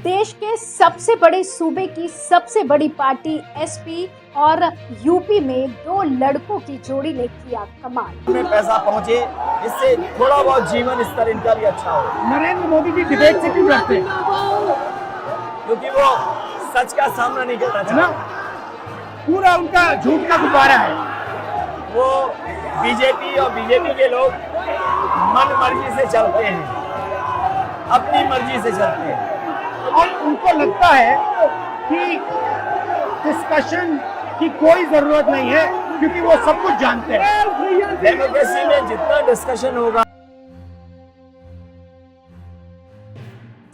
देश के सबसे बड़े सूबे की सबसे बड़ी पार्टी एसपी और यूपी में दो लड़कों की जोड़ी ने किया कमाल। में पैसा पहुंचे जिससे थोड़ा बहुत जीवन स्तर इनका भी अच्छा हो। नरेंद्र मोदी की डिबेट से क्यों डरते हैं? क्योंकि वो सच का सामना नहीं करना ना, चाहते। पूरा उनका झूठ का गुब्बारा है। वो बीजेपी और बीजेपी के लोग मन मर्जी से चलते हैं, अपनी मर्जी से चलते हैं और उनको लगता है कि डिस्कशन की कोई जरूरत नहीं है क्योंकि वो सब कुछ जानते हैं। डेमोक्रेसी में जितना डिस्कशन होगा।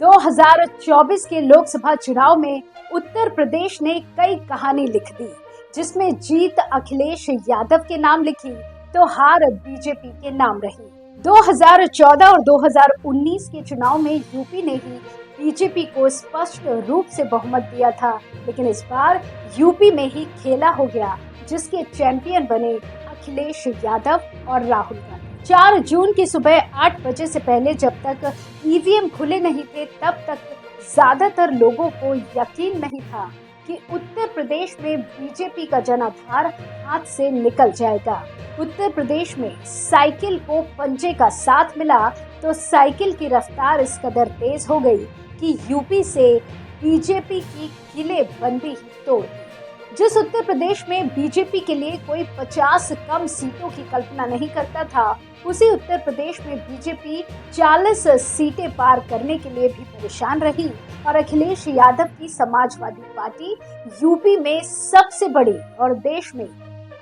2024 के लोकसभा चुनाव में उत्तर प्रदेश ने कई कहानी लिख दी, जिसमें जीत अखिलेश यादव के नाम लिखी तो हार बीजेपी के नाम रही। 2014 और 2019 के चुनाव में यूपी ने ही बीजेपी को स्पष्ट रूप से बहुमत दिया था, लेकिन इस बार यूपी में ही खेला हो गया, जिसके चैंपियन बने अखिलेश यादव और राहुल गांधी। 4 जून की सुबह 8 बजे से पहले जब तक ईवीएम खुले नहीं थे, तब तक ज्यादातर लोगों को यकीन नहीं था कि उत्तर प्रदेश में बीजेपी का जनाधार हाथ से निकल जाएगा। उत्तर प्रदेश में साइकिल को पंजे का साथ मिला तो साइकिल की रफ्तार इस कदर तेज हो गई कि यूपी से बीजेपी की किलेबंदी ही तोड़ दी। जिस उत्तर प्रदेश में बीजेपी के लिए कोई 50 कम सीटों की कल्पना नहीं करता था, उसी उत्तर प्रदेश में बीजेपी 40 सीटें पार करने के लिए भी परेशान रही और अखिलेश यादव की समाजवादी पार्टी यूपी में सबसे बड़ी और देश में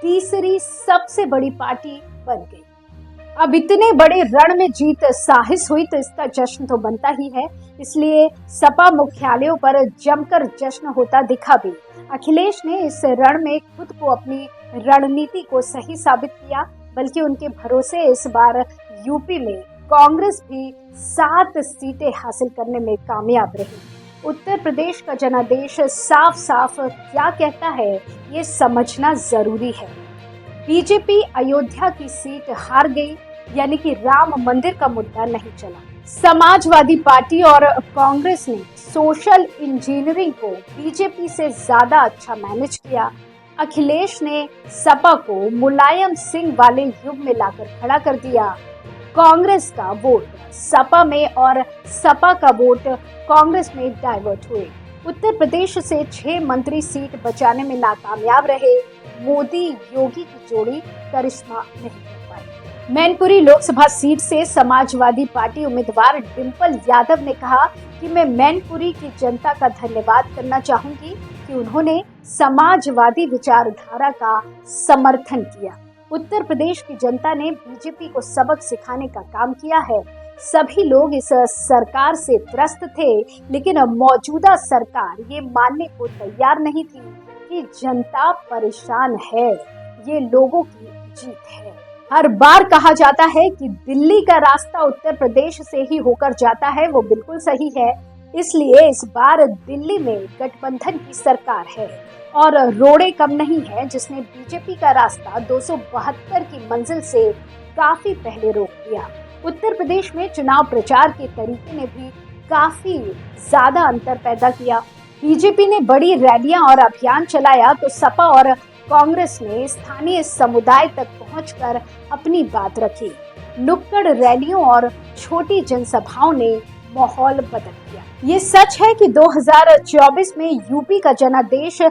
तीसरी सबसे बड़ी पार्टी बन गई। अब इतने बड़े रण में जीत साहिस हुई तो इसका जश्न तो बनता ही है, इसलिए सपा मुख्यालयों पर जमकर जश्न होता दिखा भी। अखिलेश ने इस रण में खुद को अपनी रणनीति को सही साबित किया, बल्कि उनके भरोसे इस बार यूपी में कांग्रेस भी 7 सीटें हासिल करने में कामयाब रही। उत्तर प्रदेश का जनादेश साफ साफ क्या कहता है, ये समझना जरूरी है। बीजेपी अयोध्या की सीट हार गई, यानी कि राम मंदिर का मुद्दा नहीं चला। समाजवादी पार्टी और कांग्रेस ने सोशल इंजीनियरिंग को बीजेपी से ज्यादा अच्छा मैनेज किया। अखिलेश ने सपा को मुलायम सिंह वाले युग में लाकर खड़ा कर दिया। कांग्रेस का वोट सपा में और सपा का वोट कांग्रेस में डाइवर्ट हुए। उत्तर प्रदेश से 6 मंत्री सीट बचाने में नाकामयाब रहे। मोदी योगी की जोड़ी करिश्मा नहीं कर पाई। मैनपुरी लोकसभा सीट से समाजवादी पार्टी उम्मीदवार डिंपल यादव ने कहा कि मैं मैनपुरी की जनता का धन्यवाद करना चाहूंगी कि उन्होंने समाजवादी विचारधारा का समर्थन किया। उत्तर प्रदेश की जनता ने बीजेपी को सबक सिखाने का काम किया है। सभी लोग इस सरकार से त्रस्त थे, लेकिन मौजूदा सरकार ये मानने को तैयार नहीं थी कि जनता परेशान है, ये लोगों की जीत है। हर बार कहा जाता है कि दिल्ली का रास्ता उत्तर प्रदेश से ही होकर जाता है, वो बिल्कुल सही है। इसलिए इस बार दिल्ली में गठबंधन की सरकार है और रोड़े कम नहीं है, जिसने बीजेपी का रास्ता 272 की मंजिल से काफी पहले रोक दिया। उत्तर प्रदेश में चुनाव प्रचार के तरीके ने भी काफी ज्यादा अंतर पैदा किया। बीजेपी ने बड़ी रैलियां और अभियान चलाया तो सपा और कांग्रेस ने स्थानीय समुदाय तक पहुंचकर अपनी बात रखी। नुक्कड़ रैलियों और छोटी जनसभाओं ने माहौल बदल दिया। ये सच है कि 2024 में यूपी का जनादेश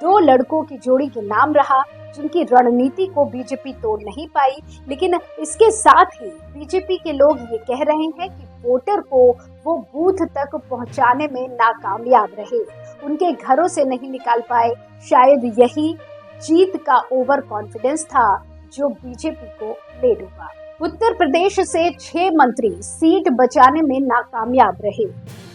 2 लड़कों की जोड़ी के नाम रहा, जिनकी रणनीति को बीजेपी तोड़ नहीं पाई। लेकिन इसके साथ ही बीजेपी के लोग ये कह रहे हैं कि वोटर को वो बूथ तक पहुंचाने में नाकामयाब रहे, उनके घरों से नहीं निकाल पाए। शायद यही जीत का ओवर कॉन्फिडेंस था जो बीजेपी को ले डूबा। उत्तर प्रदेश से 6 मंत्री सीट बचाने में नाकामयाब रहे।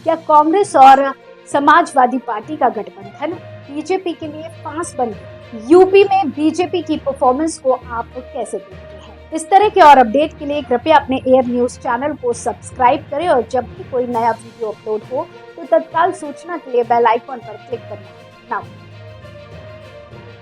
क्या कांग्रेस और समाजवादी पार्टी का गठबंधन बीजेपी के लिए फांस बन गया? यूपी में बीजेपी की परफॉर्मेंस को आप कैसे देखते हैं? इस तरह के और अपडेट के लिए कृपया अपने एयर न्यूज चैनल को सब्सक्राइब करें और जब भी कोई नया वीडियो अपलोड हो तो तत्काल सूचना के लिए बेल आइकॉन पर क्लिक करना ना भूलें।